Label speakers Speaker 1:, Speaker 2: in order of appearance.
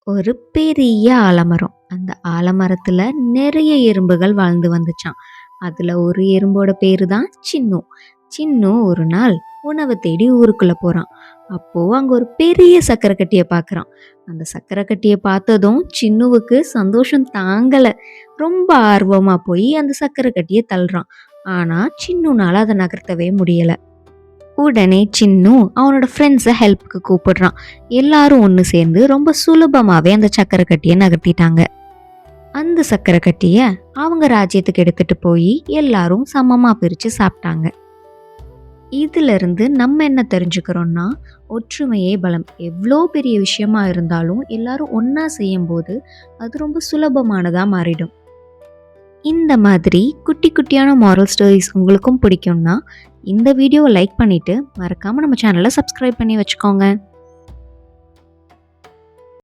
Speaker 1: ஒரு பெரிய ஆலமரம். அந்த ஆலமரத்துல நிறைய எறும்புகள் வாழ்ந்து வந்துச்சாம். அதுல ஒரு எறும்போட பேரு தான் சின்னு. சின்னு ஒரு நாள் உணவு தேடி ஊருக்குள்ள போறான். அப்போ அங்க ஒரு பெரிய சக்கரை கட்டிய பார்க்கறான். அந்த சக்கரை கட்டிய பார்த்ததும் சின்னுவுக்கு சந்தோஷம் தாங்கல. ரொம்ப ஆர்வமா போய் அந்த சக்கரை கட்டிய தள்ளுறான். ஆனா சின்னுனால அதை நகர்த்தவே முடியல. உடனே சின்னு அவனோட ஃப்ரெண்ட்ஸை ஹெல்ப்புக்கு கூப்பிடுறான். எல்லாரும் ஒன்று சேர்ந்து ரொம்ப சுலபமாகவே அந்த சக்கரை கட்டியை நகர்த்திட்டாங்க. அந்த சக்கரை கட்டியை அவங்க ராஜ்யத்துக்கு எடுத்துட்டு போய் எல்லாரும் சமமாக பிரித்து சாப்பிட்டாங்க. இதுல இருந்து நம்ம என்ன தெரிஞ்சுக்கிறோம்னா, ஒற்றுமையே பலம். எவ்வளோ பெரிய விஷயமா இருந்தாலும் எல்லாரும் ஒன்றா செய்யும்போது அது ரொம்ப சுலபமானதாக மாறிடும். இந்த மாதிரி குட்டி குட்டியான மாரல் ஸ்டோரிஸ் உங்களுக்கும் பிடிக்கும்னா இந்த வீடியோவை லைக் பண்ணிவிட்டு மறக்காமல் நம்ம சேனலை சப்ஸ்கிரைப் பண்ணி வச்சுக்கோங்க.